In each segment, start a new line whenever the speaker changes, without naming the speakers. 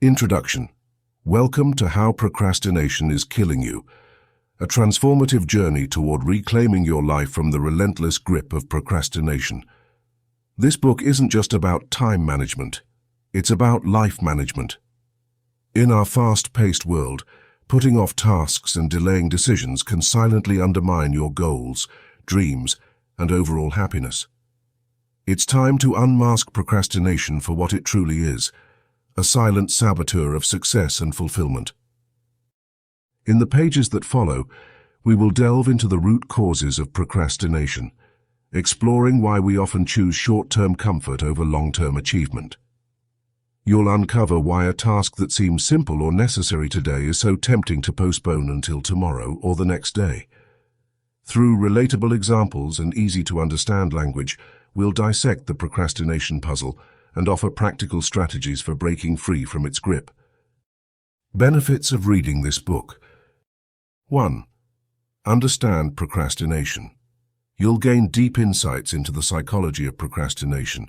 Introduction. Welcome to How Procrastination Is Killing You, a transformative journey toward reclaiming your life from the relentless grip of procrastination. This book isn't just about time management, it's about life management. In our fast-paced world, putting off tasks and delaying decisions can silently undermine your goals, dreams, and overall happiness. It's time to unmask procrastination for what it truly is, a silent saboteur of success and fulfillment. In the pages that follow, we will delve into the root causes of procrastination, exploring why we often choose short-term comfort over long-term achievement. You'll uncover why a task that seems simple or necessary today is so tempting to postpone until tomorrow or the next day. Through relatable examples and easy-to-understand language, we'll dissect the procrastination puzzle and offer practical strategies for breaking free from its grip. Benefits of reading this book. 1. Understand procrastination. You'll gain deep insights into the psychology of procrastination,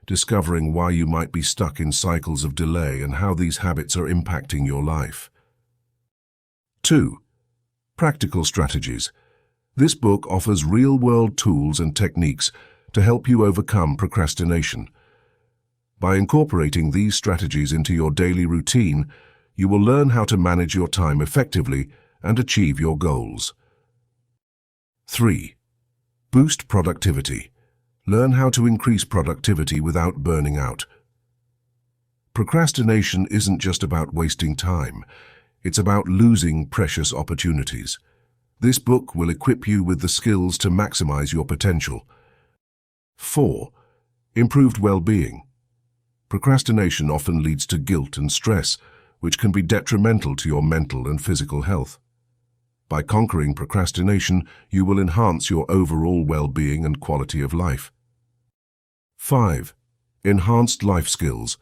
discovering why you might be stuck in cycles of delay and how these habits are impacting your life. 2. Practical strategies. This book offers real-world tools and techniques to help you overcome procrastination. By incorporating these strategies into your daily routine, you will learn how to manage your time effectively and achieve your goals. 3. Boost productivity. Learn how to increase productivity without burning out. Procrastination isn't just about wasting time, it's about losing precious opportunities. This book will equip you with the skills to maximize your potential. 4. Improved well-being. Procrastination often leads to guilt and stress, which can be detrimental to your mental and physical health. By conquering procrastination, you will enhance your overall well-being and quality of life. 5. Enhanced life skills.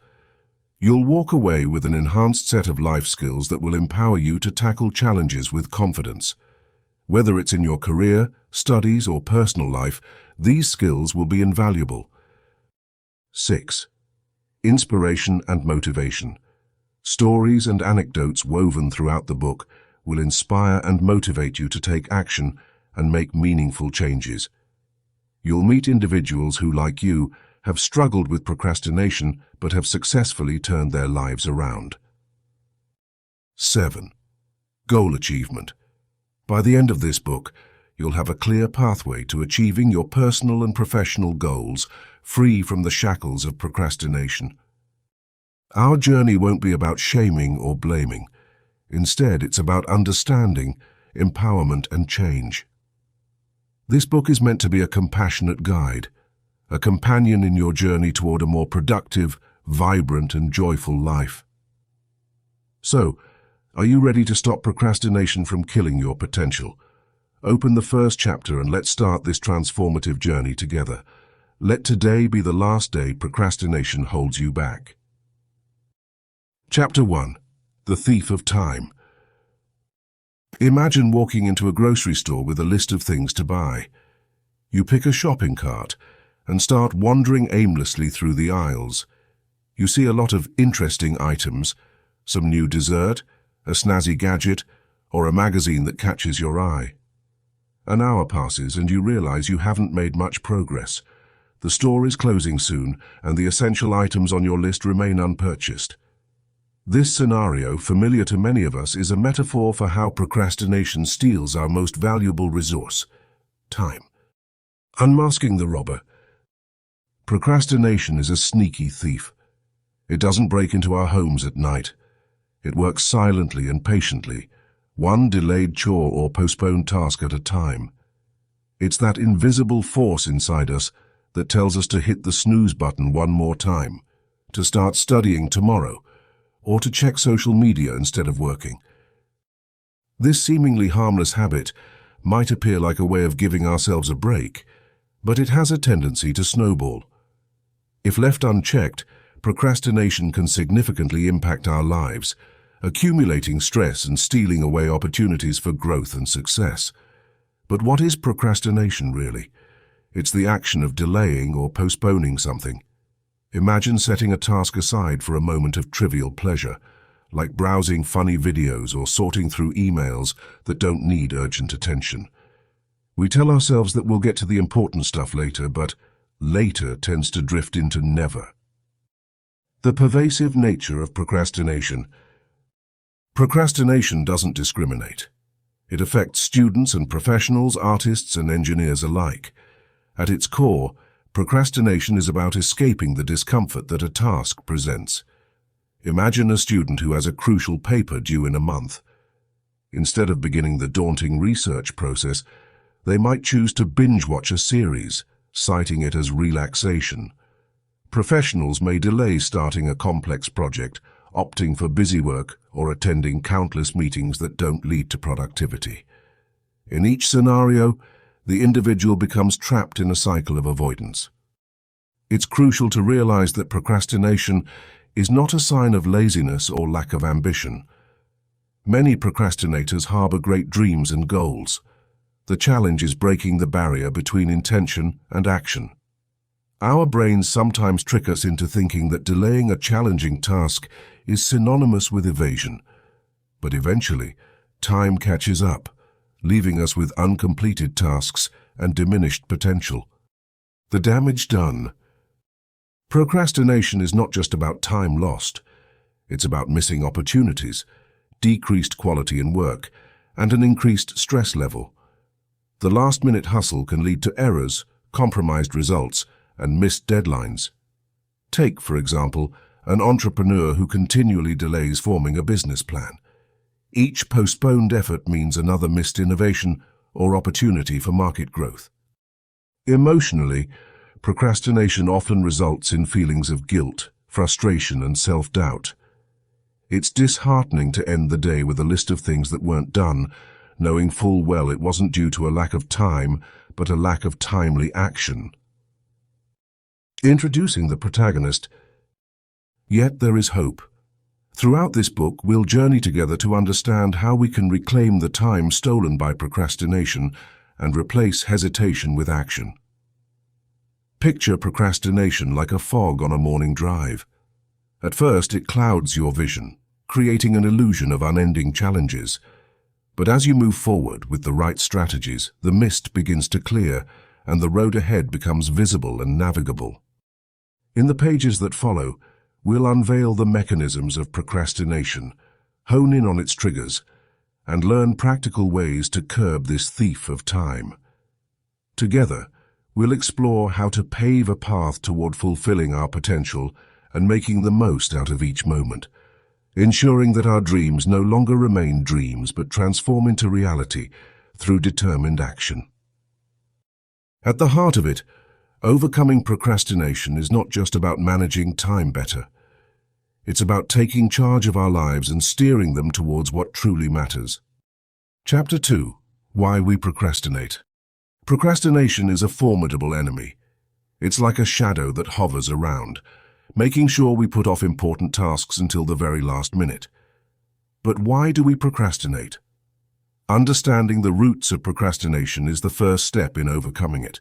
You'll walk away with an enhanced set of life skills that will empower you to tackle challenges with confidence. Whether it's in your career, studies, or personal life, these skills will be invaluable. 6. Inspiration and motivation. Stories and anecdotes woven throughout the book will inspire and motivate you to take action and make meaningful changes. You'll meet individuals who, like you, have struggled with procrastination but have successfully turned their lives around. 7. Goal achievement. By the end of this book, you'll have a clear pathway to achieving your personal and professional goals, free from the shackles of procrastination. Our journey won't be about shaming or blaming. Instead, it's about understanding, empowerment, and change. This book is meant to be a compassionate guide, a companion in your journey toward a more productive, vibrant, and joyful life. So, are you ready to stop procrastination from killing your potential? Open the first chapter and let's start this transformative journey together. Let today be the last day procrastination holds you back. Chapter 1. The Thief of Time. Imagine walking into a grocery store with a list of things to buy. You pick a shopping cart and start wandering aimlessly through the aisles. You see a lot of interesting items, some new dessert, a snazzy gadget, or a magazine that catches your eye. An hour passes and you realize you haven't made much progress. The store is closing soon and the essential items on your list remain unpurchased. This scenario, familiar to many of us, is a metaphor for how procrastination steals our most valuable resource, time. Unmasking the robber. Procrastination is a sneaky thief. It doesn't break into our homes at night. It works silently and patiently, one delayed chore or postponed task at a time. It's that invisible force inside us that tells us to hit the snooze button one more time, to start studying tomorrow, or to check social media instead of working. This seemingly harmless habit might appear like a way of giving ourselves a break, but it has a tendency to snowball. If left unchecked, procrastination can significantly impact our lives, accumulating stress and stealing away opportunities for growth and success. But what is procrastination really? It's the action of delaying or postponing something. Imagine setting a task aside for a moment of trivial pleasure, like browsing funny videos or sorting through emails that don't need urgent attention. We tell ourselves that we'll get to the important stuff later, but later tends to drift into never. The pervasive nature of procrastination. Procrastination doesn't discriminate. It affects students and professionals, artists and engineers alike. At its core, procrastination is about escaping the discomfort that a task presents. Imagine a student who has a crucial paper due in a month. Instead of beginning the daunting research process, they might choose to binge-watch a series, citing it as relaxation. Professionals may delay starting a complex project, opting for busy work or attending countless meetings that don't lead to productivity. In each scenario, the individual becomes trapped in a cycle of avoidance. It's crucial to realize that procrastination is not a sign of laziness or lack of ambition. Many procrastinators harbor great dreams and goals. The challenge is breaking the barrier between intention and action. Our brains sometimes trick us into thinking that delaying a challenging task is synonymous with evasion. But eventually, time catches up, leaving us with uncompleted tasks and diminished potential. The damage done. Procrastination is not just about time lost. It's about missing opportunities, decreased quality in work, and an increased stress level. The last-minute hustle can lead to errors, compromised results, and missed deadlines. Take, for example, an entrepreneur who continually delays forming a business plan. Each postponed effort means another missed innovation or opportunity for market growth. Emotionally, procrastination often results in feelings of guilt, frustration, and self-doubt. It's disheartening to end the day with a list of things that weren't done, knowing full well it wasn't due to a lack of time, but a lack of timely action. Introducing the protagonist. Yet there is hope. Throughout this book, we'll journey together to understand how we can reclaim the time stolen by procrastination and replace hesitation with action. Picture procrastination like a fog on a morning drive. At first, it clouds your vision, creating an illusion of unending challenges. But as you move forward with the right strategies, the mist begins to clear and the road ahead becomes visible and navigable. In the pages that follow, we'll unveil the mechanisms of procrastination, hone in on its triggers, and learn practical ways to curb this thief of time. Together, we'll explore how to pave a path toward fulfilling our potential and making the most out of each moment, ensuring that our dreams no longer remain dreams but transform into reality through determined action. At the heart of it, overcoming procrastination is not just about managing time better. It's about taking charge of our lives and steering them towards what truly matters. Chapter 2. Why we procrastinate. Procrastination is a formidable enemy. It's like a shadow that hovers around, making sure we put off important tasks until the very last minute. But why do we procrastinate? Understanding the roots of procrastination is the first step in overcoming it.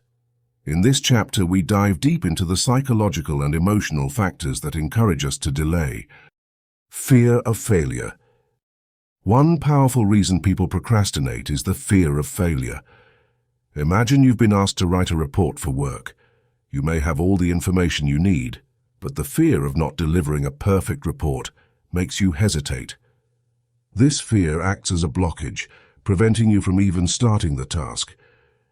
In this chapter, we dive deep into the psychological and emotional factors that encourage us to delay. Fear of failure. One powerful reason people procrastinate is the fear of failure. Imagine you've been asked to write a report for work. You may have all the information you need, but the fear of not delivering a perfect report makes you hesitate. This fear acts as a blockage, preventing you from even starting the task.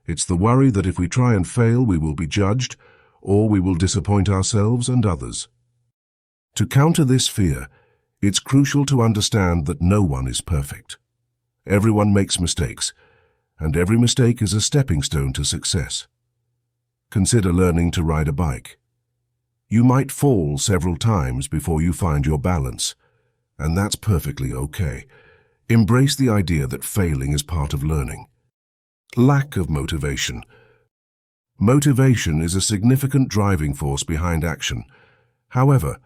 It's the worry that if we try and fail, we will be judged, or we will disappoint ourselves and others. To counter this fear, it's crucial to understand that no one is perfect. Everyone makes mistakes, and every mistake is a stepping stone to success. Consider learning to ride a bike. You might fall several times before you find your balance, and that's perfectly okay. Embrace the idea that failing is part of learning. Lack of motivation. Motivation is a significant driving force behind action. However,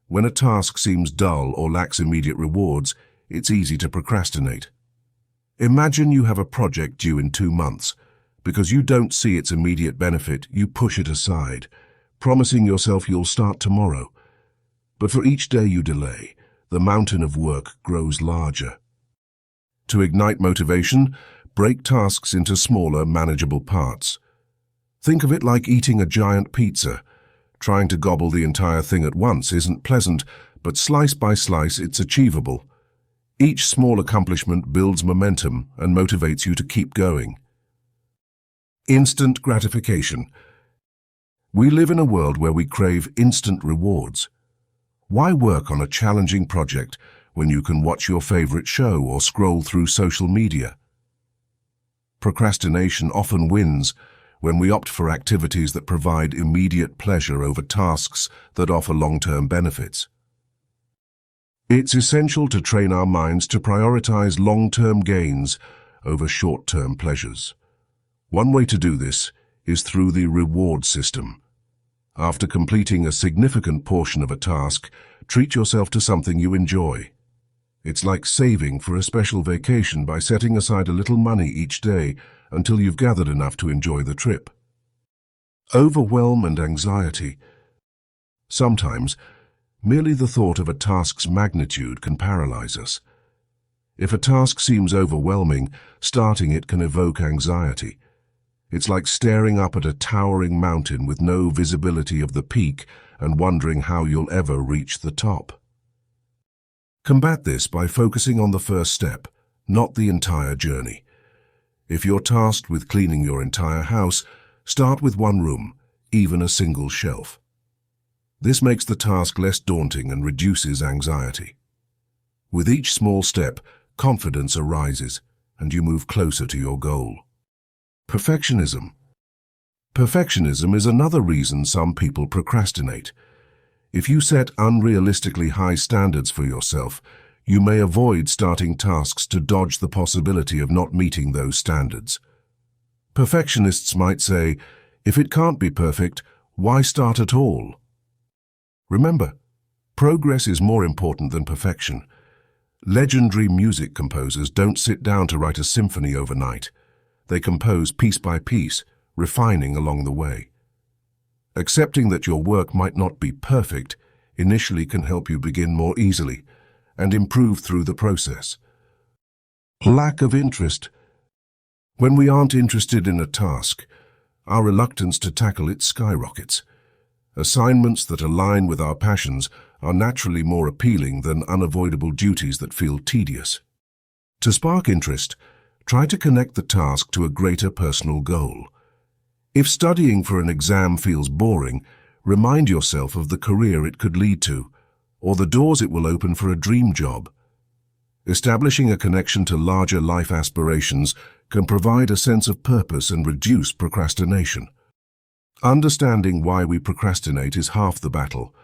when a task seems dull or lacks immediate rewards, it's easy to procrastinate. Imagine you have a project due in 2 months. Because you don't see its immediate benefit, you push it aside, promising yourself you'll start tomorrow. But for each day you delay, the mountain of work grows larger. To ignite motivation, break tasks into smaller, manageable parts. Think of it like eating a giant pizza. Trying to gobble the entire thing at once isn't pleasant, but slice by slice it's achievable. Each small accomplishment builds momentum and motivates you to keep going. Instant gratification. We live in a world where we crave instant rewards. Why work on a challenging project when you can watch your favorite show or scroll through social media? Procrastination often wins when we opt for activities that provide immediate pleasure over tasks that offer long-term benefits. It's essential to train our minds to prioritize long-term gains over short-term pleasures. One way to do this is through the reward system. After completing a significant portion of a task, treat yourself to something you enjoy. It's like saving for a special vacation by setting aside a little money each day until you've gathered enough to enjoy the trip. Overwhelm and anxiety. Sometimes, merely the thought of a task's magnitude can paralyze us. If a task seems overwhelming, starting it can evoke anxiety. It's like staring up at a towering mountain with no visibility of the peak and wondering how you'll ever reach the top. Combat this by focusing on the first step, not the entire journey. If you're tasked with cleaning your entire house, start with one room, even a single shelf. This makes the task less daunting and reduces anxiety. With each small step, confidence arises, and you move closer to your goal. Perfectionism. Perfectionism is another reason some people procrastinate. If you set unrealistically high standards for yourself, you may avoid starting tasks to dodge the possibility of not meeting those standards. Perfectionists might say, if it can't be perfect, why start at all? Remember, progress is more important than perfection. Legendary music composers don't sit down to write a symphony overnight. They compose piece by piece, refining along the way. Accepting that your work might not be perfect initially can help you begin more easily and improve through the process. Lack of interest. When we aren't interested in a task, our reluctance to tackle it skyrockets. Assignments that align with our passions are naturally more appealing than unavoidable duties that feel tedious. To spark interest, try to connect the task to a greater personal goal. If studying for an exam feels boring, remind yourself of the career it could lead to, or the doors it will open for a dream job. Establishing a connection to larger life aspirations can provide a sense of purpose and reduce procrastination. Understanding why we procrastinate is half the battle.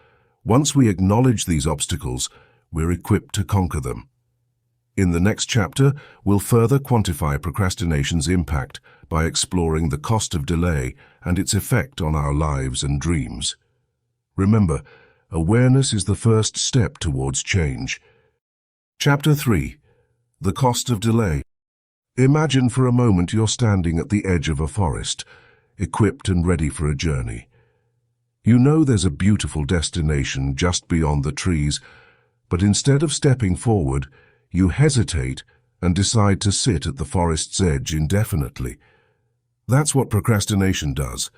Once we acknowledge these obstacles, we're equipped to conquer them. In the next chapter, we'll further quantify procrastination's impact by exploring the cost of delay and its effect on our lives and dreams. Remember, awareness is the first step towards change. Chapter 3. The Cost of Delay. Imagine for a moment you're standing at the edge of a forest, equipped and ready for a journey. You know there's a beautiful destination just beyond the trees, but instead of stepping forward, you hesitate and decide to sit at the forest's edge indefinitely. That's what procrastination does.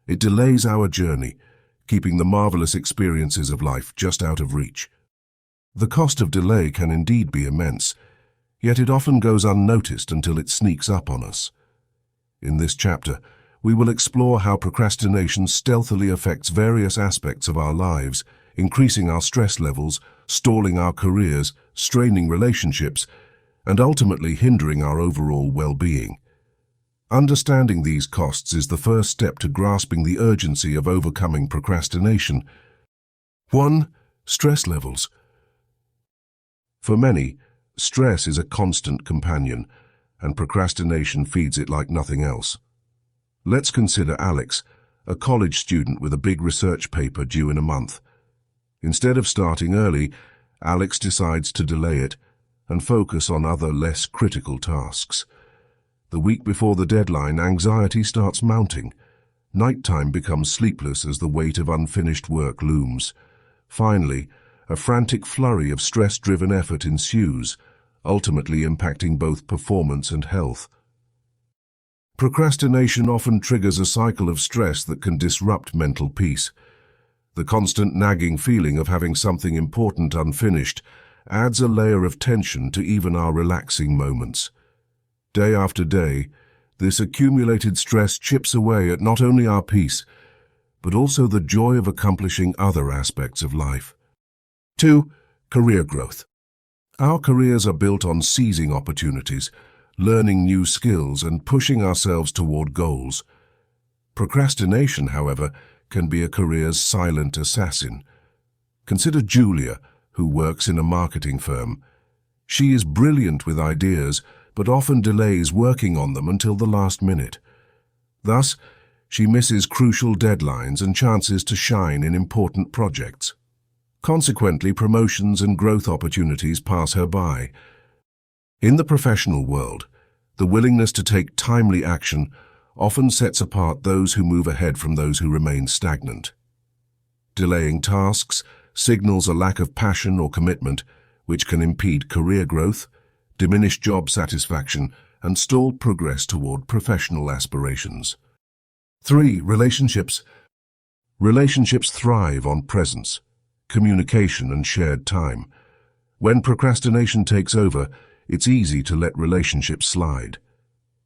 It delays our journey, keeping the marvelous experiences of life just out of reach. The cost of delay can indeed be immense, yet it often goes unnoticed until it sneaks up on us. In this chapter, we will explore how procrastination stealthily affects various aspects of our lives, increasing our stress levels, stalling our careers, straining relationships, and ultimately hindering our overall well-being. Understanding these costs is the first step to grasping the urgency of overcoming procrastination. 1. Stress levels. For many, stress is a constant companion, and procrastination feeds it like nothing else. Let's consider Alex, a college student with a big research paper due in a month. Instead of starting early, Alex decides to delay it and focus on other less critical tasks. The week before the deadline, anxiety starts mounting. Nighttime becomes sleepless as the weight of unfinished work looms. Finally, a frantic flurry of stress-driven effort ensues, ultimately impacting both performance and health. Procrastination often triggers a cycle of stress that can disrupt mental peace. The constant nagging feeling of having something important unfinished adds a layer of tension to even our relaxing moments. Day after day, this accumulated stress chips away at not only our peace, but also the joy of accomplishing other aspects of life. 2. Career growth. Our careers are built on seizing opportunities, learning new skills, and pushing ourselves toward goals. Procrastination, however, can be a career's silent assassin. Consider Julia, who works in a marketing firm. She is brilliant with ideas, but often delays working on them until the last minute. Thus, she misses crucial deadlines and chances to shine in important projects. Consequently, promotions and growth opportunities pass her by. In the professional world, the willingness to take timely action often sets apart those who move ahead from those who remain stagnant. Delaying tasks signals a lack of passion or commitment, which can impede career growth, diminish job satisfaction, and stall progress toward professional aspirations. 3. Relationships. Relationships thrive on presence, communication, and shared time. When procrastination takes over, it's easy to let relationships slide.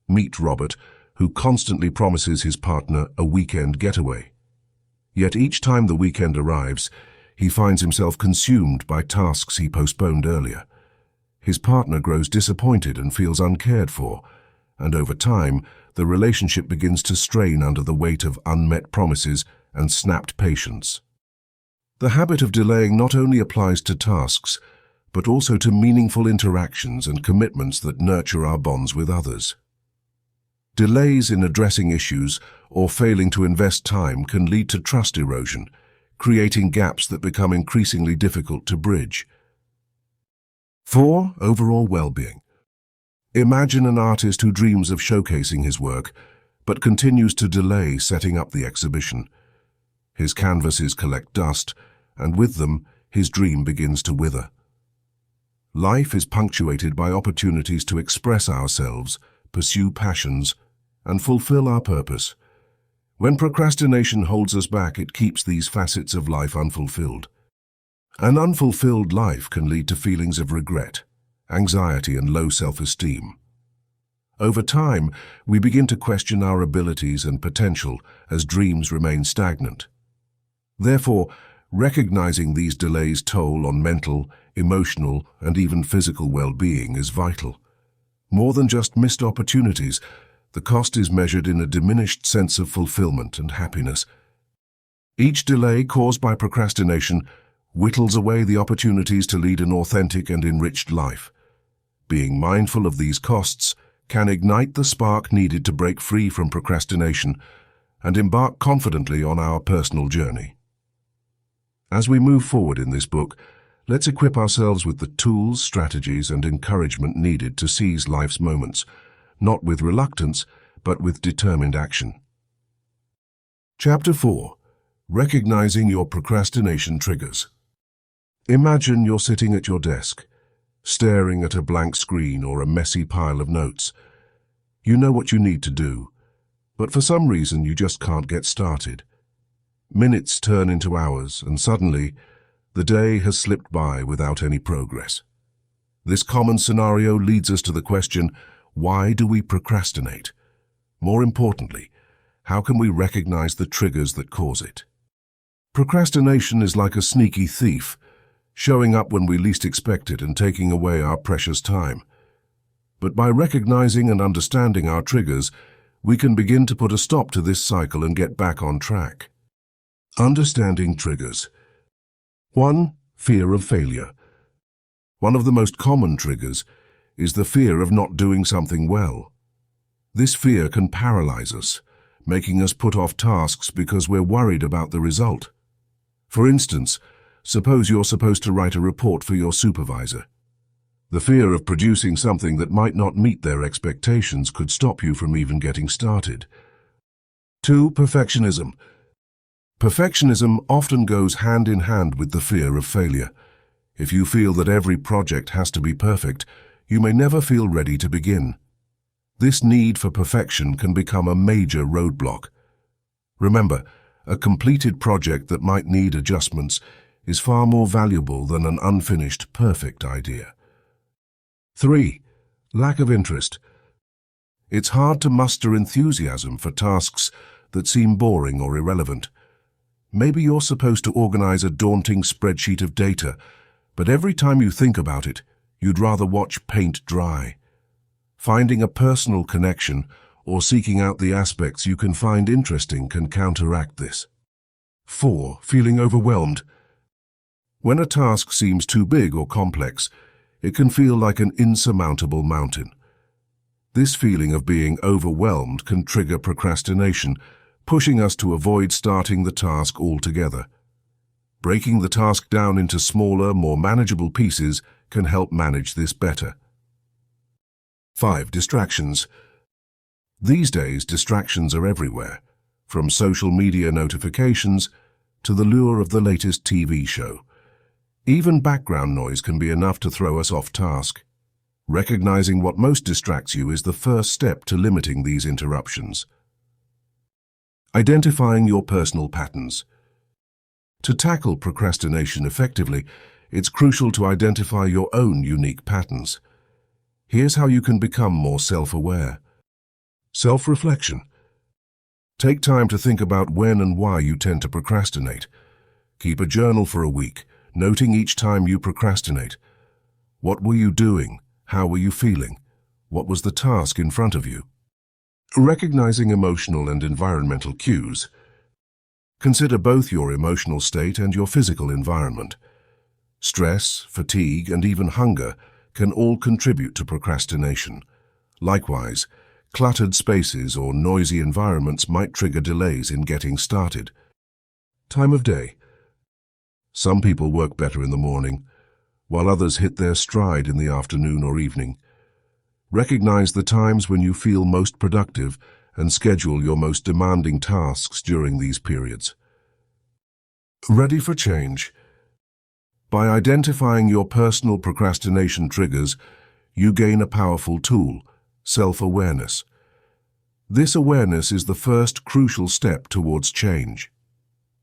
Meet Robert, who constantly promises his partner a weekend getaway. Yet each time the weekend arrives, he finds himself consumed by tasks he postponed earlier. His partner grows disappointed and feels uncared for, and over time, the relationship begins to strain under the weight of unmet promises and snapped patience. The habit of delaying not only applies to tasks, but also to meaningful interactions and commitments that nurture our bonds with others. Delays in addressing issues or failing to invest time can lead to trust erosion, creating gaps that become increasingly difficult to bridge. 4. Overall well-being. Imagine an artist who dreams of showcasing his work, but continues to delay setting up the exhibition. His canvases collect dust, and with them, his dream begins to wither. Life is punctuated by opportunities to express ourselves, pursue passions, and fulfill our purpose. When procrastination holds us back, it keeps these facets of life unfulfilled. An unfulfilled life can lead to feelings of regret, anxiety, and low self-esteem. Over time, we begin to question our abilities and potential as dreams remain stagnant. Therefore, recognizing these delays toll on mental, emotional, and even physical well-being is vital. More than just missed opportunities, the cost is measured in a diminished sense of fulfillment and happiness. Each delay caused by procrastination whittles away the opportunities to lead an authentic and enriched life. Being mindful of these costs can ignite the spark needed to break free from procrastination and embark confidently on our personal journey. As we move forward in this book, let's equip ourselves with the tools, strategies, and encouragement needed to seize life's moments, not with reluctance, but with determined action. Chapter 4. Recognizing your procrastination triggers. Imagine you're sitting at your desk, staring at a blank screen or a messy pile of notes. You know what you need to do, but for some reason you just can't get started. Minutes turn into hours, and suddenly, the day has slipped by without any progress. This common scenario leads us to the question, why do we procrastinate? More importantly, how can we recognize the triggers that cause it? Procrastination is like a sneaky thief, showing up when we least expect it and taking away our precious time. But by recognizing and understanding our triggers, we can begin to put a stop to this cycle and get back on track. Understanding triggers. 1. Fear of failure. One of the most common triggers is the fear of not doing something well. This fear can paralyze us, making us put off tasks because we're worried about the result. For instance, suppose you're supposed to write a report for your supervisor. The fear of producing something that might not meet their expectations could stop you from even getting started. 2. Perfectionism. Perfectionism often goes hand in hand with the fear of failure. If you feel that every project has to be perfect, you may never feel ready to begin. This need for perfection can become a major roadblock. Remember, a completed project that might need adjustments is far more valuable than an unfinished, perfect idea. 3. Lack of interest. It's hard to muster enthusiasm for tasks that seem boring or irrelevant. Maybe you're supposed to organize a daunting spreadsheet of data, but every time you think about it, you'd rather watch paint dry. Finding a personal connection or seeking out the aspects you can find interesting can counteract this. 4. Feeling overwhelmed. When a task seems too big or complex, it can feel like an insurmountable mountain. This feeling of being overwhelmed can trigger procrastination, pushing us to avoid starting the task altogether. Breaking the task down into smaller, more manageable pieces can help manage this better. 5. Distractions. These days, distractions are everywhere, from social media notifications to the lure of the latest TV show. Even background noise can be enough to throw us off task. Recognizing what most distracts you is the first step to limiting these interruptions. Identifying your personal patterns. To tackle procrastination effectively, it's crucial to identify your own unique patterns. Here's how you can become more self-aware. Self-reflection. Take time to think about when and why you tend to procrastinate. Keep a journal for a week, noting each time you procrastinate. What were you doing? How were you feeling? What was the task in front of you? Recognizing emotional and environmental cues. Consider both your emotional state and your physical environment. Stress, fatigue, and even hunger can all contribute to procrastination. Likewise, cluttered spaces or noisy environments might trigger delays in getting started. Time of day. Some people work better in the morning, while others hit their stride in the afternoon or evening. Recognize the times when you feel most productive and schedule your most demanding tasks during these periods. Ready for change. By identifying your personal procrastination triggers, you gain a powerful tool, self-awareness. This awareness is the first crucial step towards change.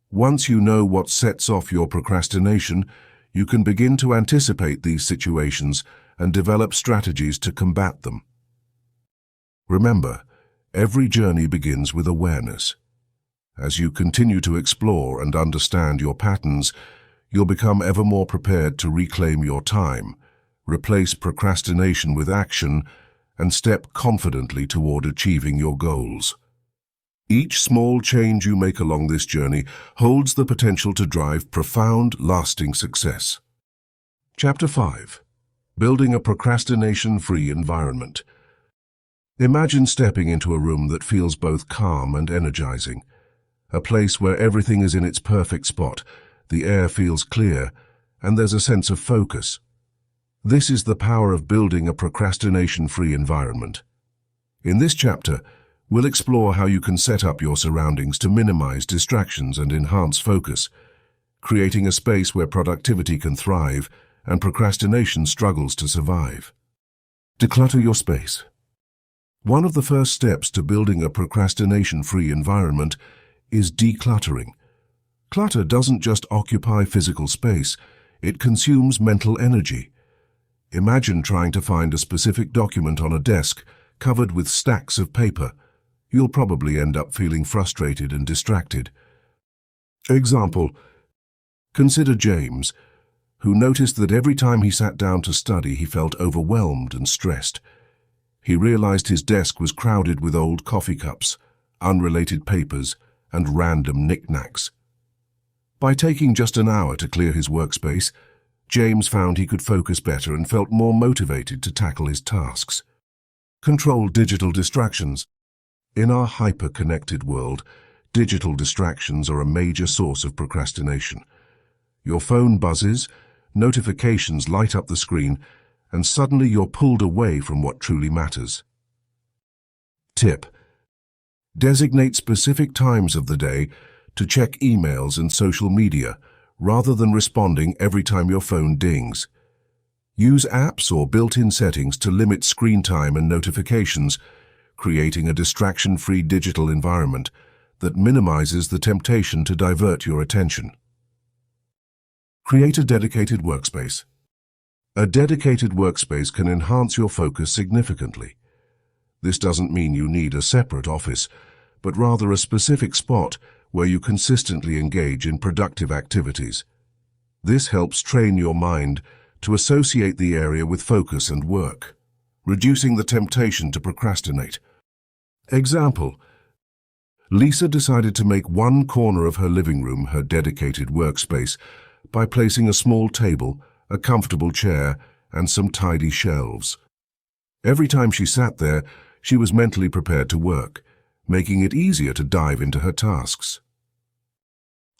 Once you know what sets off your procrastination, you can begin to anticipate these situations and develop strategies to combat them. Remember, every journey begins with awareness. As you continue to explore and understand your patterns, you'll become ever more prepared to reclaim your time, replace procrastination with action, and step confidently toward achieving your goals. Each small change you make along this journey holds the potential to drive profound, lasting success. Chapter 5. Building a procrastination-free environment. Imagine stepping into a room that feels both calm and energizing. A place where everything is in its perfect spot, the air feels clear, and there's a sense of focus. This is the power of building a procrastination-free environment. In this chapter, we'll explore how you can set up your surroundings to minimize distractions and enhance focus, creating a space where productivity can thrive and procrastination struggles to survive. Declutter your space. One of the first steps to building a procrastination-free environment is decluttering. Clutter doesn't just occupy physical space, it consumes mental energy. Imagine trying to find a specific document on a desk covered with stacks of paper. You'll probably end up feeling frustrated and distracted. Example: consider James, who noticed that every time he sat down to study, he felt overwhelmed and stressed. He realized his desk was crowded with old coffee cups, unrelated papers, and random knickknacks. By taking just an hour to clear his workspace, James found he could focus better and felt more motivated to tackle his tasks. Control digital distractions. In our hyper-connected world, digital distractions are a major source of procrastination. Your phone buzzes, notifications light up the screen, and suddenly you're pulled away from what truly matters. Tip: Designate specific times of the day to check emails and social media, rather than responding every time your phone dings. Use apps or built-in settings to limit screen time and notifications, creating a distraction-free digital environment that minimizes the temptation to divert your attention. Create a dedicated workspace. A dedicated workspace can enhance your focus significantly. This doesn't mean you need a separate office, but rather a specific spot where you consistently engage in productive activities. This helps train your mind to associate the area with focus and work, reducing the temptation to procrastinate. Example: Lisa decided to make one corner of her living room her dedicated workspace by placing a small table, a comfortable chair, and some tidy shelves. Every time she sat there, she was mentally prepared to work, making it easier to dive into her tasks.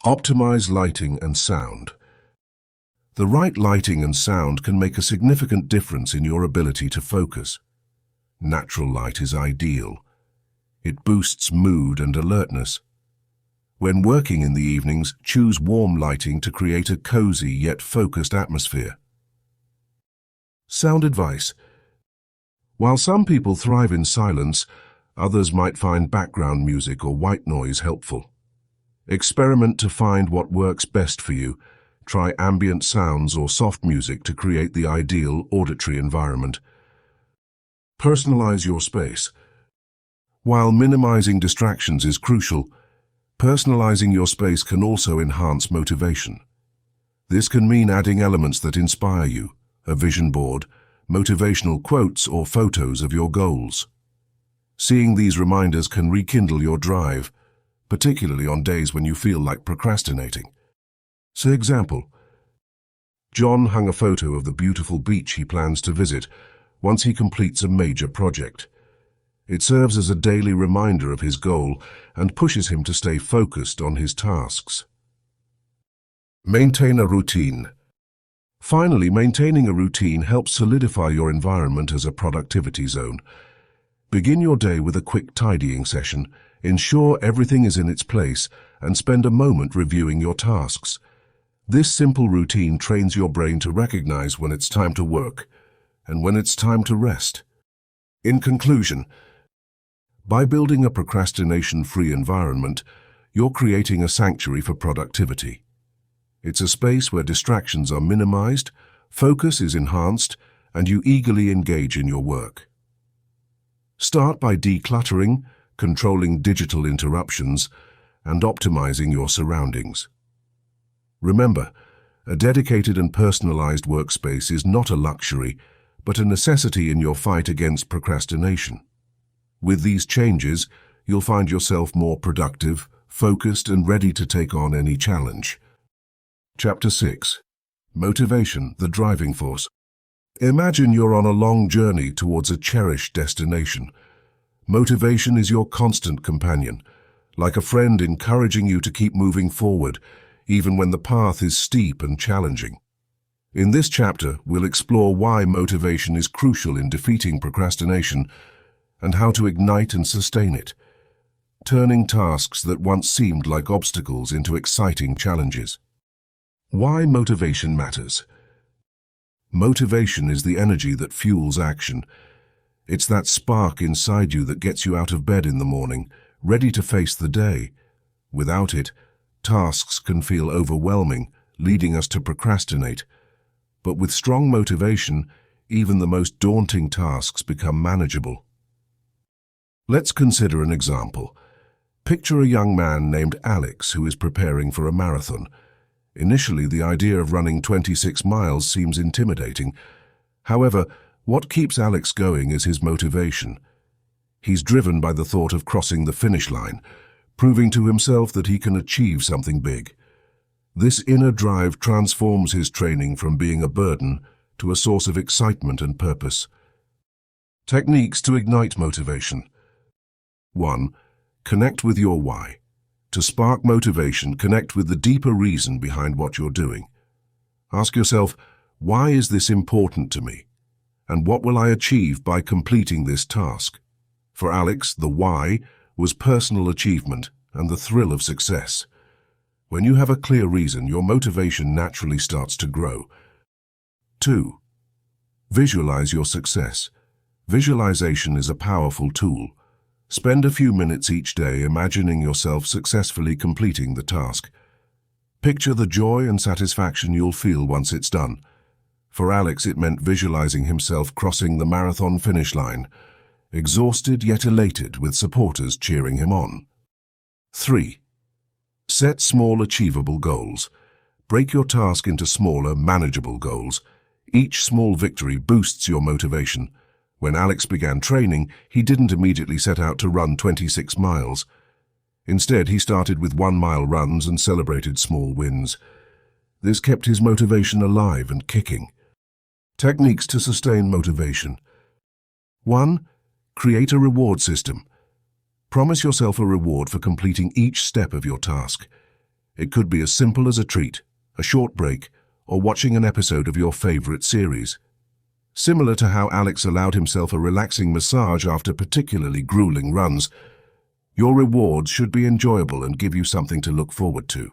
Optimize lighting and sound. The right lighting and sound can make a significant difference in your ability to focus. Natural light is ideal. It boosts mood and alertness. When working in the evenings, choose warm lighting to create a cozy yet focused atmosphere. Sound advice. While some people thrive in silence, others might find background music or white noise helpful. Experiment to find what works best for you. Try ambient sounds or soft music to create the ideal auditory environment. Personalize your space. While minimizing distractions is crucial, personalizing your space can also enhance motivation. This can mean adding elements that inspire you, a vision board, motivational quotes, or photos of your goals. Seeing these reminders can rekindle your drive, particularly on days when you feel like procrastinating. For example, John hung a photo of the beautiful beach he plans to visit once he completes a major project. It serves as a daily reminder of his goal and pushes him to stay focused on his tasks. Maintain a routine. Finally, maintaining a routine helps solidify your environment as a productivity zone. Begin your day with a quick tidying session, ensure everything is in its place, and spend a moment reviewing your tasks. This simple routine trains your brain to recognize when it's time to work and when it's time to rest. In conclusion, by building a procrastination-free environment, you're creating a sanctuary for productivity. It's a space where distractions are minimized, focus is enhanced, and you eagerly engage in your work. Start by decluttering, controlling digital interruptions, and optimizing your surroundings. Remember, a dedicated and personalized workspace is not a luxury, but a necessity in your fight against procrastination. With these changes, you'll find yourself more productive, focused, and ready to take on any challenge. Chapter 6. Motivation, the driving force. Imagine you're on a long journey towards a cherished destination. Motivation is your constant companion, like a friend encouraging you to keep moving forward, even when the path is steep and challenging. In this chapter, we'll explore why motivation is crucial in defeating procrastination and how to ignite and sustain it, turning tasks that once seemed like obstacles into exciting challenges. Why motivation matters. Motivation is the energy that fuels action. It's that spark inside you that gets you out of bed in the morning, ready to face the day. Without it, tasks can feel overwhelming, leading us to procrastinate. But with strong motivation, even the most daunting tasks become manageable. Let's consider an example. Picture a young man named Alex who is preparing for a marathon. Initially, the idea of running 26 miles seems intimidating. However, what keeps Alex going is his motivation. He's driven by the thought of crossing the finish line, proving to himself that he can achieve something big. This inner drive transforms his training from being a burden to a source of excitement and purpose. Techniques to ignite motivation. 1. Connect with your why. To spark motivation, connect with the deeper reason behind what you're doing. Ask yourself, why is this important to me? And what will I achieve by completing this task? For Alex, the why was personal achievement and the thrill of success. When you have a clear reason, your motivation naturally starts to grow. 2. Visualize your success. Visualization is a powerful tool. Spend a few minutes each day imagining yourself successfully completing the task. Picture the joy and satisfaction you'll feel once it's done. For Alex, it meant visualizing himself crossing the marathon finish line, exhausted yet elated with supporters cheering him on. 3. Set small, achievable goals. Break your task into smaller, manageable goals. Each small victory boosts your motivation. When Alex began training, he didn't immediately set out to run 26 miles. Instead, he started with 1-mile runs and celebrated small wins. This kept his motivation alive and kicking. Techniques to sustain motivation. 1. Create a reward system. Promise yourself a reward for completing each step of your task. It could be as simple as a treat, a short break, or watching an episode of your favorite series. Similar to how Alex allowed himself a relaxing massage after particularly grueling runs, your rewards should be enjoyable and give you something to look forward to.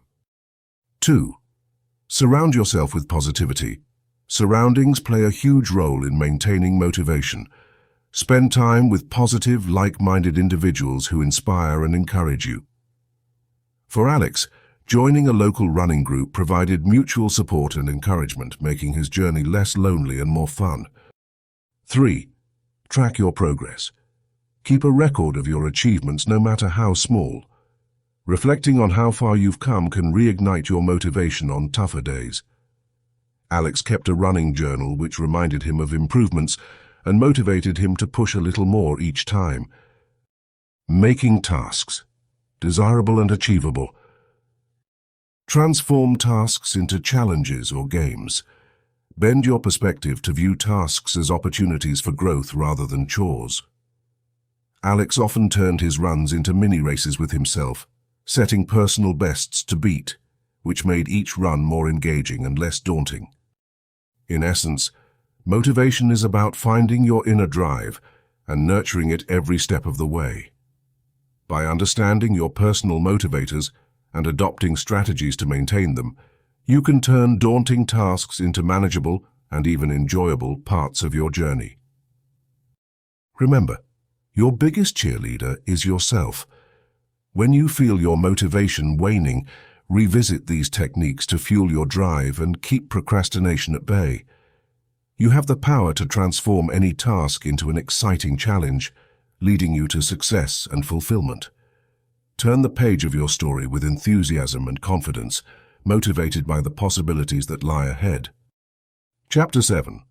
2. Surround yourself with positivity. Surroundings play a huge role in maintaining motivation. Spend time with positive, like-minded individuals who inspire and encourage you. For Alex, joining a local running group provided mutual support and encouragement, making his journey less lonely and more fun. 3. Track your progress. Keep a record of your achievements, no matter how small. Reflecting on how far you've come can reignite your motivation on tougher days. Alex kept a running journal which reminded him of improvements and motivated him to push a little more each time. Making tasks desirable and achievable. Transform tasks into challenges or games. Bend your perspective to view tasks as opportunities for growth rather than chores. Alex often turned his runs into mini-races with himself, setting personal bests to beat, which made each run more engaging and less daunting. In essence, motivation is about finding your inner drive and nurturing it every step of the way. By understanding your personal motivators and adopting strategies to maintain them, you can turn daunting tasks into manageable and even enjoyable parts of your journey. Remember, your biggest cheerleader is yourself. When you feel your motivation waning, revisit these techniques to fuel your drive and keep procrastination at bay. You have the power to transform any task into an exciting challenge, leading you to success and fulfillment. Turn the page of your story with enthusiasm and confidence, motivated by the possibilities that lie ahead. Chapter 7.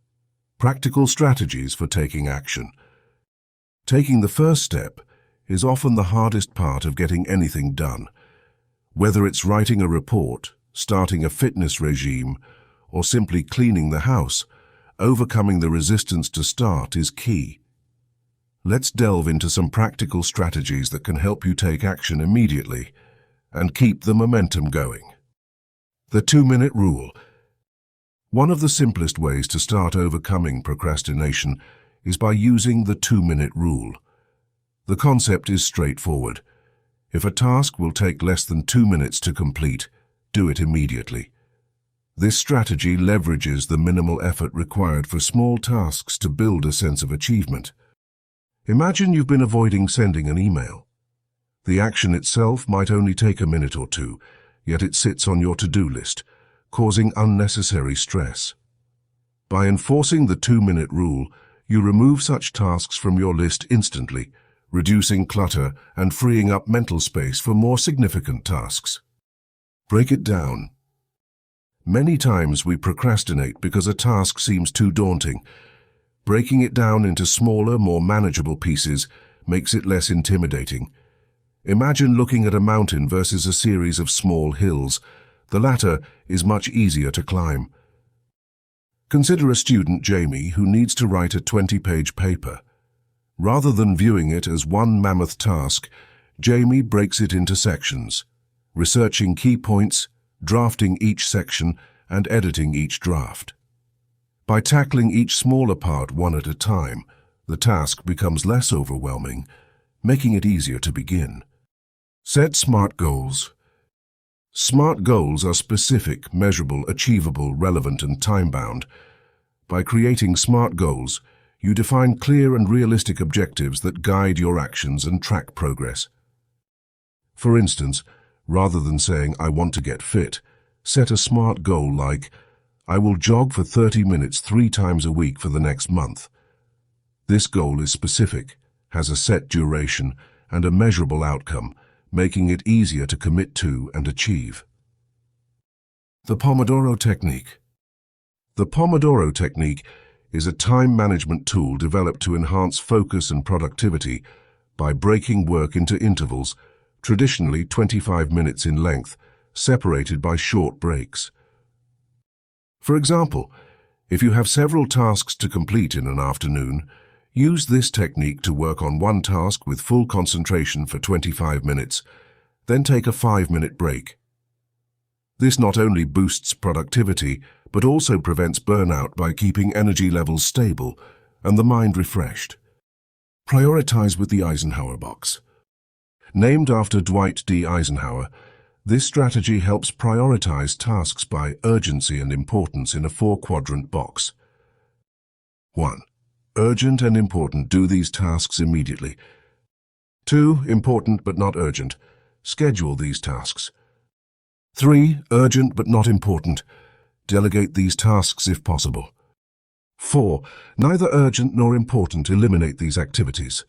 Practical strategies for taking action. Taking the first step is often the hardest part of getting anything done. Whether it's writing a report, starting a fitness regime, or simply cleaning the house, overcoming the resistance to start is key. Let's delve into some practical strategies that can help you take action immediately and keep the momentum going. The 2-minute rule. One of the simplest ways to start overcoming procrastination is by using the 2-minute rule. The concept is straightforward. If a task will take less than 2 minutes to complete, do it immediately. This strategy leverages the minimal effort required for small tasks to build a sense of achievement. Imagine you've been avoiding sending an email. The action itself might only take a minute or two, yet it sits on your to-do list, causing unnecessary stress. By enforcing the 2-minute rule, you remove such tasks from your list instantly, reducing clutter and freeing up mental space for more significant tasks. Break it down. Many times we procrastinate because a task seems too daunting. Breaking it down into smaller, more manageable pieces makes it less intimidating. Imagine looking at a mountain versus a series of small hills. The latter is much easier to climb. Consider a student, Jamie, who needs to write a 20-page paper. Rather than viewing it as one mammoth task, Jamie breaks it into sections, researching key points, drafting each section, and editing each draft. By tackling each smaller part one at a time, the task becomes less overwhelming, making it easier to begin. Set SMART goals. SMART goals are specific, measurable, achievable, relevant, and time-bound. By creating SMART goals, you define clear and realistic objectives that guide your actions and track progress. For instance, rather than saying, "I want to get fit," set a SMART goal like, "I will jog for 30 minutes 3 times a week for the next month." This goal is specific, has a set duration, and a measurable outcome, making it easier to commit to and achieve. The Pomodoro Technique. The Pomodoro Technique is a time management tool developed to enhance focus and productivity by breaking work into intervals, traditionally 25 minutes in length, separated by short breaks. For example, if you have several tasks to complete in an afternoon, use this technique to work on one task with full concentration for 25 minutes, then take a 5-minute break. This not only boosts productivity, but also prevents burnout by keeping energy levels stable and the mind refreshed. Prioritize with the Eisenhower box. Named after Dwight D. Eisenhower, this strategy helps prioritize tasks by urgency and importance in a 4-quadrant box. 1. Urgent and important. Do these tasks immediately. 2. Important but not urgent. Schedule these tasks. 3. Urgent but not important. Delegate these tasks if possible. 4. Neither urgent nor important. Eliminate these activities.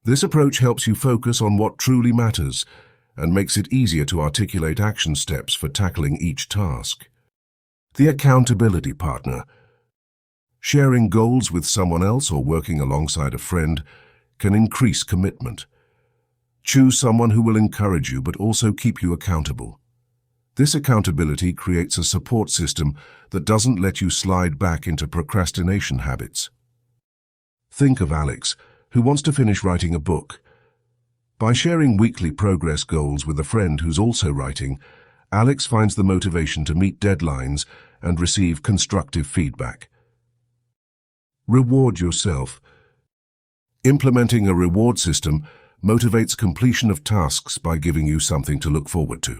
This approach helps you focus on what truly matters and makes it easier to articulate action steps for tackling each task. The accountability partner. Sharing goals with someone else or working alongside a friend can increase commitment. Choose someone who will encourage you but also keep you accountable. This accountability creates a support system that doesn't let you slide back into procrastination habits. Think of Alex, who wants to finish writing a book. By sharing weekly progress goals with a friend who's also writing, Alex finds the motivation to meet deadlines and receive constructive feedback. Reward yourself. Implementing a reward system motivates completion of tasks by giving you something to look forward to.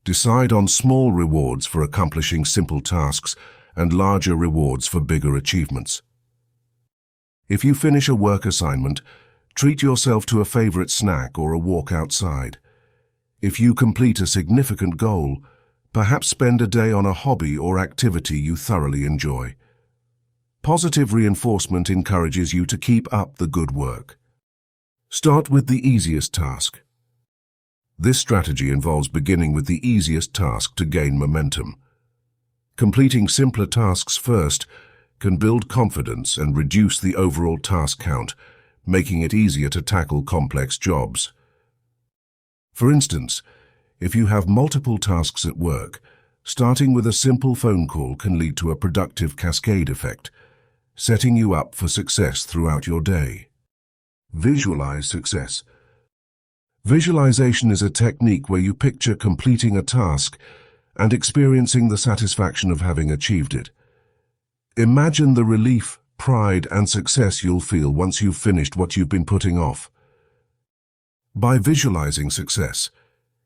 Decide on small rewards for accomplishing simple tasks and larger rewards for bigger achievements. If you finish a work assignment, treat yourself to a favorite snack or a walk outside. If you complete a significant goal, perhaps spend a day on a hobby or activity you thoroughly enjoy. Positive reinforcement encourages you to keep up the good work. Start with the easiest task. This strategy involves beginning with the easiest task to gain momentum. Completing simpler tasks first can build confidence and reduce the overall task count, making it easier to tackle complex jobs. For instance, if you have multiple tasks at work, starting with a simple phone call can lead to a productive cascade effect, setting you up for success throughout your day. Visualize success. Visualization is a technique where you picture completing a task and experiencing the satisfaction of having achieved it. Imagine the relief, pride, and success you'll feel once you've finished what you've been putting off. By visualizing success,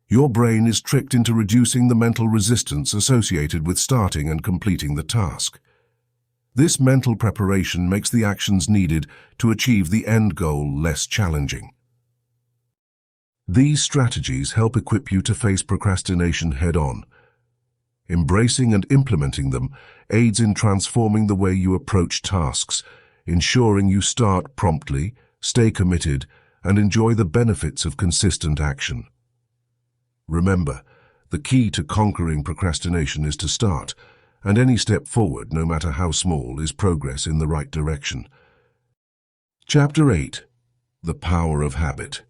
your brain is tricked into reducing the mental resistance associated with starting and completing the task. This mental preparation makes the actions needed to achieve the end goal less challenging. These strategies help equip you to face procrastination head-on. Embracing and implementing them aids in transforming the way you approach tasks, ensuring you start promptly, stay committed, and enjoy the benefits of consistent action. Remember, the key to conquering procrastination is to start, and any step forward, no matter how small, is progress in the right direction. Chapter 8. The Power of Habit.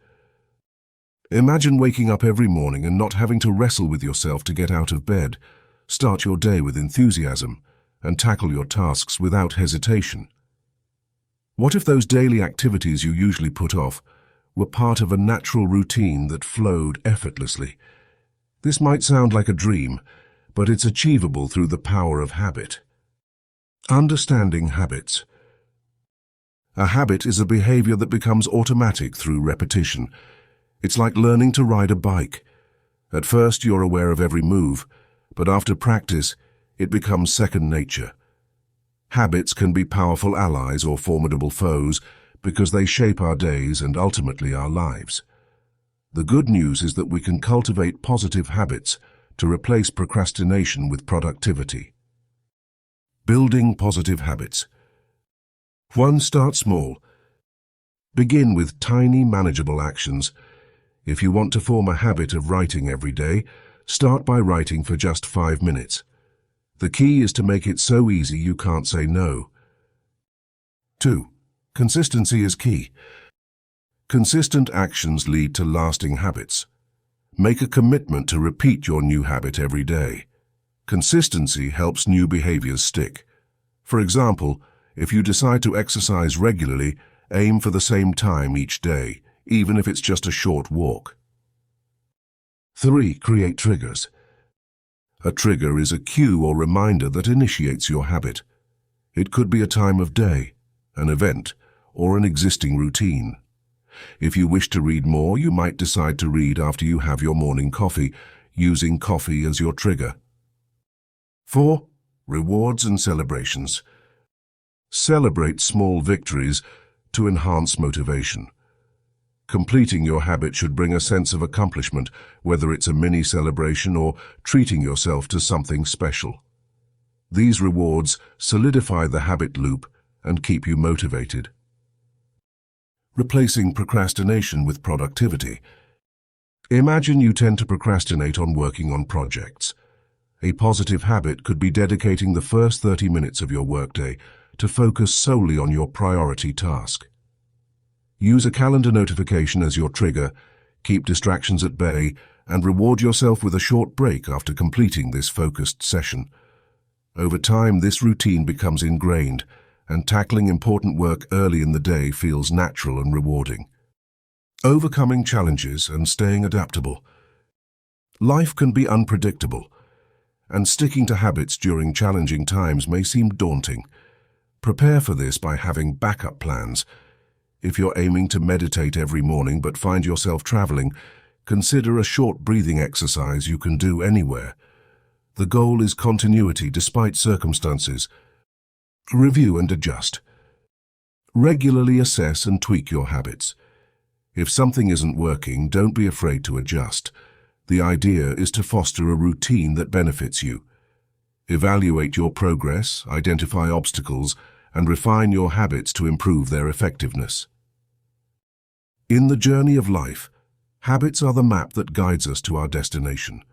Imagine waking up every morning and not having to wrestle with yourself to get out of bed. Start your day with enthusiasm and tackle your tasks without hesitation. What if those daily activities you usually put off were part of a natural routine that flowed effortlessly? This might sound like a dream, but it's achievable through the power of habit. Understanding habits. A habit is a behavior that becomes automatic through repetition. It's like learning to ride a bike. At first, you're aware of every move, but after practice, it becomes second nature. Habits can be powerful allies or formidable foes because they shape our days and ultimately our lives. The good news is that we can cultivate positive habits to replace procrastination with productivity. Building positive habits. 1. Start small. Begin with tiny, manageable actions. If you want to form a habit of writing every day, start by writing for just 5 minutes. The key is to make it so easy you can't say no. 2. Consistency is key. Consistent actions lead to lasting habits. Make a commitment to repeat your new habit every day. Consistency helps new behaviors stick. For example, if you decide to exercise regularly, aim for the same time each day, even if it's just a short walk. 3. Create triggers. A trigger is a cue or reminder that initiates your habit. It could be a time of day, an event, or an existing routine. If you wish to read more, you might decide to read after you have your morning coffee, using coffee as your trigger. 4. Rewards and celebrations. Celebrate small victories to enhance motivation. Completing your habit should bring a sense of accomplishment, whether it's a mini celebration or treating yourself to something special. These rewards solidify the habit loop and keep you motivated. Replacing procrastination with productivity. Imagine you tend to procrastinate on working on projects. A positive habit could be dedicating the first 30 minutes of your workday to focus solely on your priority task. Use a calendar notification as your trigger, keep distractions at bay, and reward yourself with a short break after completing this focused session. Over time, this routine becomes ingrained, and tackling important work early in the day feels natural and rewarding. Overcoming challenges and staying adaptable. Life can be unpredictable, and sticking to habits during challenging times may seem daunting. Prepare for this by having backup plans. If you're aiming to meditate every morning but find yourself traveling, consider a short breathing exercise you can do anywhere. The goal is continuity despite circumstances. Review and adjust. Regularly assess and tweak your habits. If something isn't working, don't be afraid to adjust. The idea is to foster a routine that benefits you. Evaluate your progress, identify obstacles, and refine your habits to improve their effectiveness. In the journey of life, habits are the map that guides us to our destination.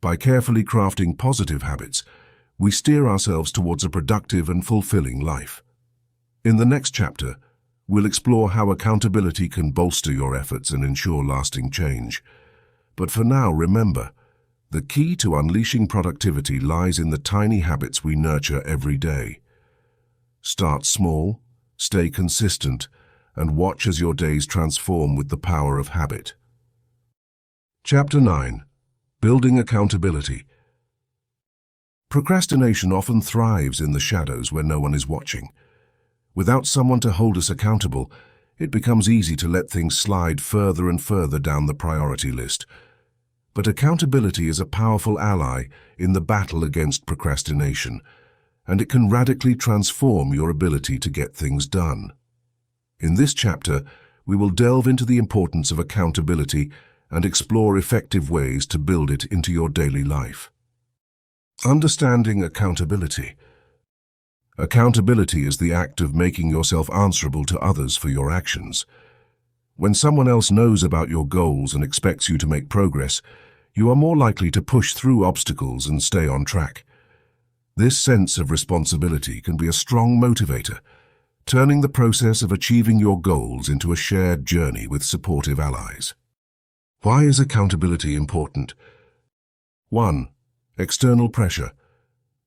By carefully crafting positive habits, we steer ourselves towards a productive and fulfilling life. In the next chapter, we'll explore how accountability can bolster your efforts and ensure lasting change. But for now, remember, the key to unleashing productivity lies in the tiny habits we nurture every day. Start small, stay consistent, and watch as your days transform with the power of habit. Chapter 9. Building Accountability. Procrastination often thrives in the shadows where no one is watching. Without someone to hold us accountable, it becomes easy to let things slide further and further down the priority list. But accountability is a powerful ally in the battle against procrastination, and it can radically transform your ability to get things done. In this chapter, we will delve into the importance of accountability and explore effective ways to build it into your daily life. Understanding accountability. Accountability is the act of making yourself answerable to others for your actions. When someone else knows about your goals and expects you to make progress, you are more likely to push through obstacles and stay on track. This sense of responsibility can be a strong motivator, turning the process of achieving your goals into a shared journey with supportive allies. Why is accountability important? 1. External pressure.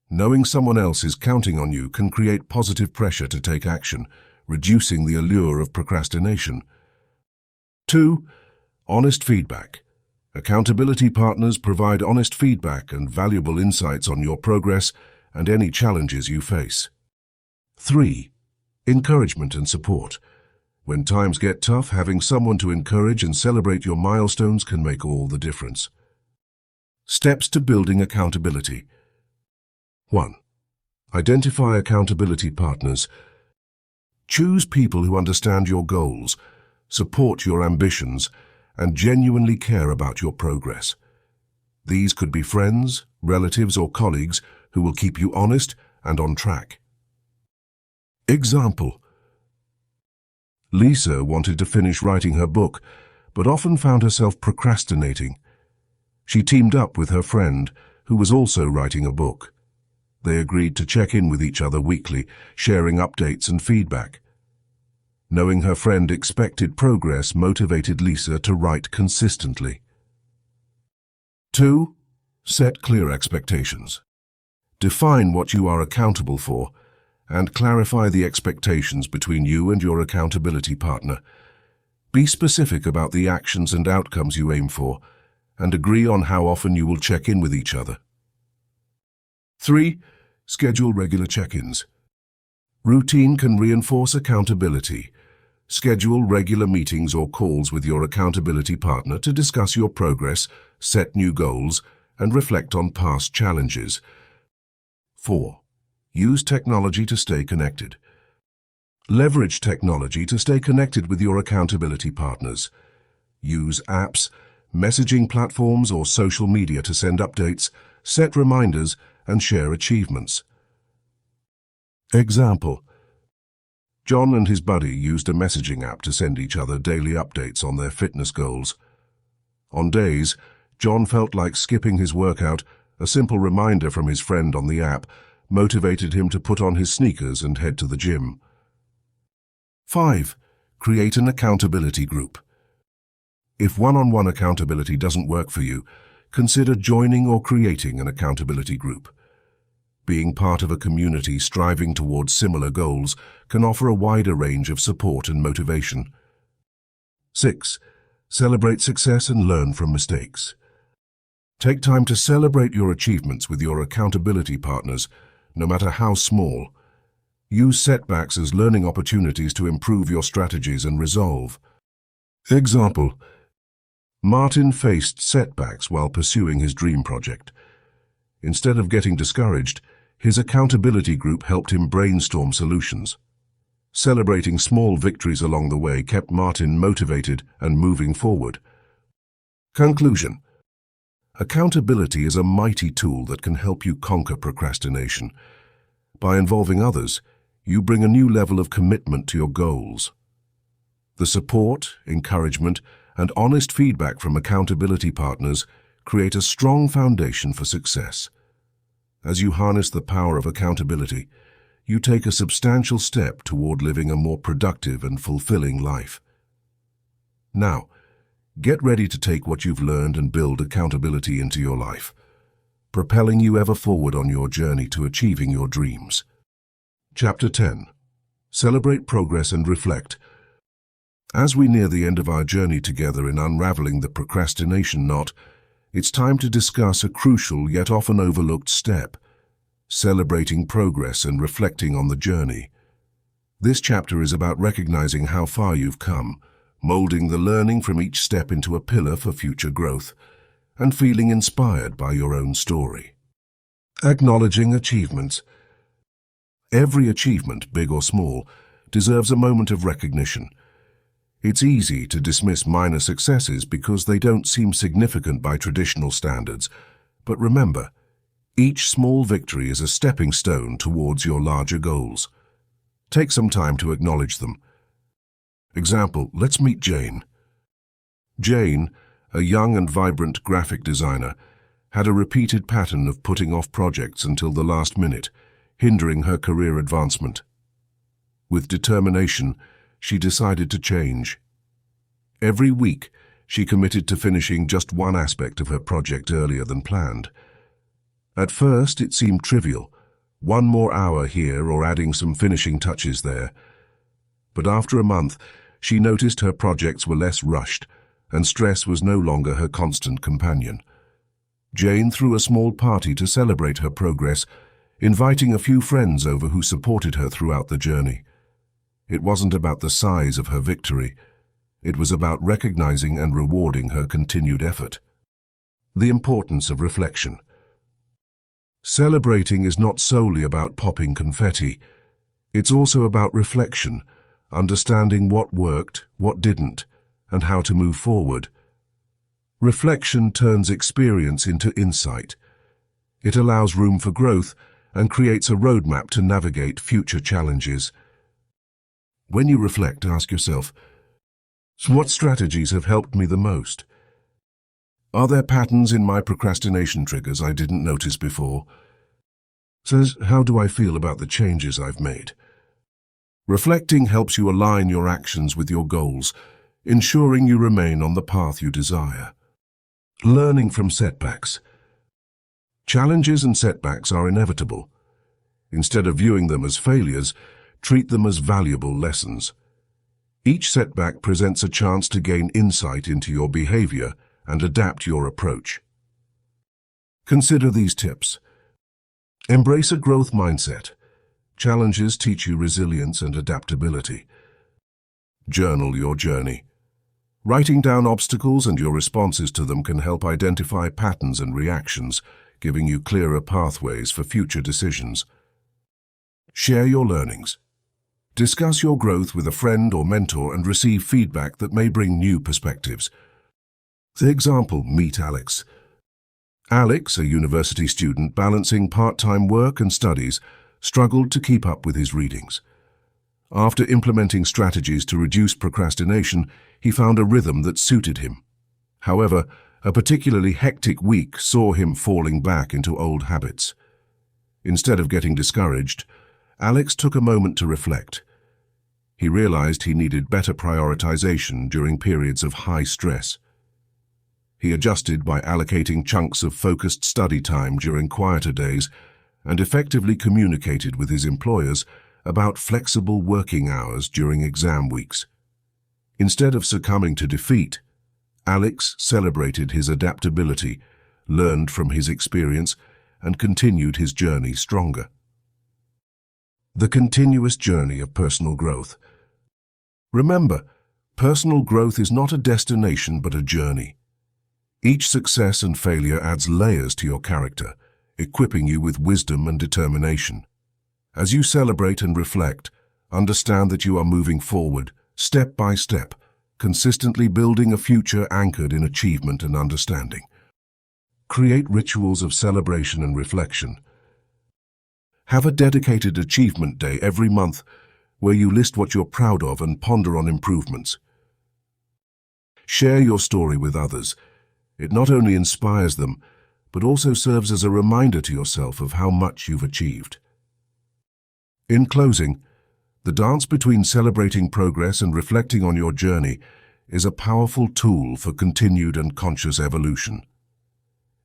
Knowing someone else is counting on you can create positive pressure to take action, reducing the allure of procrastination. 2. Honest feedback. Accountability partners provide honest feedback and valuable insights on your progress and any challenges you face. 3. Encouragement and support. When times get tough, having someone to encourage and celebrate your milestones can make all the difference. Steps to building accountability. 1. Identify accountability partners. Choose people who understand your goals, support your ambitions, and genuinely care about your progress. These could be friends, relatives, or colleagues who will keep you honest and on track. Example: Lisa wanted to finish writing her book, but often found herself procrastinating. She teamed up with her friend, who was also writing a book. They agreed to check in with each other weekly, sharing updates and feedback. Knowing her friend expected progress motivated Lisa to write consistently. 2. Set clear expectations. Define what you are accountable for and clarify the expectations between you and your accountability partner. Be specific about the actions and outcomes you aim for, and agree on how often you will check in with each other. 3. Schedule regular check-ins. Routine can reinforce accountability. Schedule regular meetings or calls with your accountability partner to discuss your progress, set new goals, and reflect on past challenges. 4. Use technology to stay connected. Leverage technology to stay connected with your accountability partners. Use apps, messaging platforms, or social media to send updates, set reminders, and share achievements. Example: John and his buddy used a messaging app to send each other daily updates on their fitness goals. On days John felt like skipping his workout, a simple reminder from his friend on the app motivated him to put on his sneakers and head to the gym. 5. Create an accountability group. If one-on-one accountability doesn't work for you, consider joining or creating an accountability group. Being part of a community striving towards similar goals can offer a wider range of support and motivation. 6. Celebrate success and learn from mistakes. Take time to celebrate your achievements with your accountability partners, no matter how small. Use setbacks as learning opportunities to improve your strategies and resolve. Example: Martin faced setbacks while pursuing his dream project. Instead of getting discouraged, his accountability group helped him brainstorm solutions. Celebrating small victories along the way kept Martin motivated and moving forward. Conclusion: accountability is a mighty tool that can help you conquer procrastination. By involving others, you bring a new level of commitment to your goals. The support, encouragement, and honest feedback from accountability partners create a strong foundation for success. As you harness the power of accountability, you take a substantial step toward living a more productive and fulfilling life. Now, get ready to take what you've learned and build accountability into your life, propelling you ever forward on your journey to achieving your dreams. Chapter 10. Celebrate progress and reflect. As we near the end of our journey together in unraveling the procrastination knot, it's time to discuss a crucial yet often overlooked step: celebrating progress and reflecting on the journey. This chapter is about recognizing how far you've come, molding the learning from each step into a pillar for future growth, and feeling inspired by your own story. Acknowledging achievements. Every achievement, big or small, deserves a moment of recognition. It's easy to dismiss minor successes because they don't seem significant by traditional standards, but remember, each small victory is a stepping stone towards your larger goals. Take some time to acknowledge them. Example: let's meet Jane. Jane, a young and vibrant graphic designer, had a repeated pattern of putting off projects until the last minute, hindering her career advancement. With determination, she decided to change. Every week, she committed to finishing just one aspect of her project earlier than planned. At first, it seemed trivial, one more hour here or adding some finishing touches there. But after a month, she noticed her projects were less rushed, and stress was no longer her constant companion. Jane threw a small party to celebrate her progress, inviting a few friends over who supported her throughout the journey. It wasn't about the size of her victory. It was about recognizing and rewarding her continued effort. The importance of reflection. Celebrating is not solely about popping confetti. It's also about reflection, understanding what worked, what didn't, and how to move forward. Reflection turns experience into insight. It allows room for growth and creates a roadmap to navigate future challenges. When you reflect, ask yourself, what strategies have helped me the most? Are there patterns in my procrastination triggers I didn't notice before? How do I feel about the changes I've made? Reflecting helps you align your actions with your goals, ensuring you remain on the path you desire. Learning from setbacks. Challenges and setbacks are inevitable. Instead of viewing them as failures, treat them as valuable lessons. Each setback presents a chance to gain insight into your behavior and adapt your approach. Consider these tips. Embrace a growth mindset. Challenges teach you resilience and adaptability. Journal your journey. Writing down obstacles and your responses to them can help identify patterns and reactions, giving you clearer pathways for future decisions. Share your learnings. Discuss your growth with a friend or mentor and receive feedback that may bring new perspectives. For example, meet Alex. Alex, a university student balancing part-time work and studies, struggled to keep up with his readings. After implementing strategies to reduce procrastination, he found a rhythm that suited him. However, a particularly hectic week saw him falling back into old habits. Instead of getting discouraged, Alex took a moment to reflect. He realized he needed better prioritization during periods of high stress. He adjusted by allocating chunks of focused study time during quieter days and effectively communicated with his employers about flexible working hours during exam weeks. Instead of succumbing to defeat, Alex celebrated his adaptability, learned from his experience, and continued his journey stronger. The continuous journey of personal growth. Remember, personal growth is not a destination but a journey. Each success and failure adds layers to your character, equipping you with wisdom and determination. As you celebrate and reflect, understand that you are moving forward, step by step, consistently building a future anchored in achievement and understanding. Create rituals of celebration and reflection. Have a dedicated achievement day every month where you list what you're proud of and ponder on improvements. Share your story with others. It not only inspires them, but also serves as a reminder to yourself of how much you've achieved. In closing, the dance between celebrating progress and reflecting on your journey is a powerful tool for continued and conscious evolution.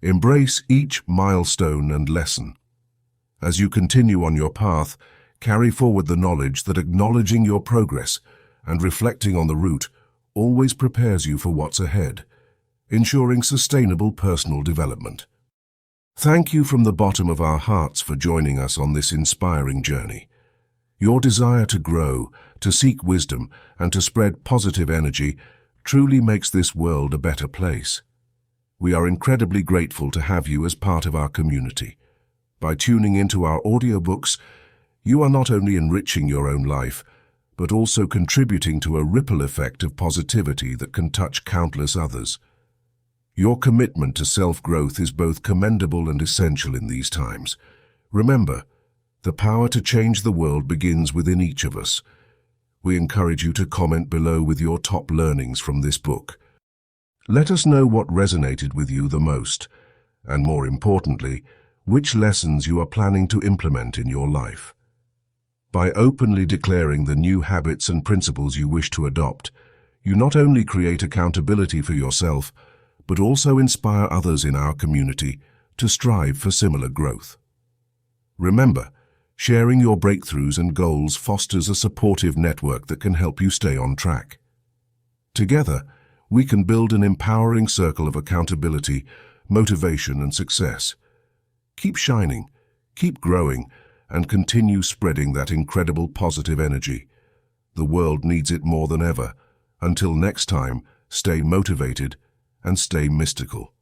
Embrace each milestone and lesson. As you continue on your path, carry forward the knowledge that acknowledging your progress and reflecting on the route always prepares you for what's ahead, ensuring sustainable personal development. Thank you from the bottom of our hearts for joining us on this inspiring journey. Your desire to grow, to seek wisdom, and to spread positive energy truly makes this world a better place. We are incredibly grateful to have you as part of our community. By tuning into our audiobooks, you are not only enriching your own life, but also contributing to a ripple effect of positivity that can touch countless others. Your commitment to self-growth is both commendable and essential in these times. Remember, the power to change the world begins within each of us. We encourage you to comment below with your top learnings from this book. Let us know what resonated with you the most, and more importantly, which lessons you are planning to implement in your life. By openly declaring the new habits and principles you wish to adopt, you not only create accountability for yourself, but also inspire others in our community to strive for similar growth. Remember, sharing your breakthroughs and goals fosters a supportive network that can help you stay on track. Together, we can build an empowering circle of accountability, motivation, and success. Keep shining, keep growing, and continue spreading that incredible positive energy. The world needs it more than ever. Until next time, stay motivated and stay mystical.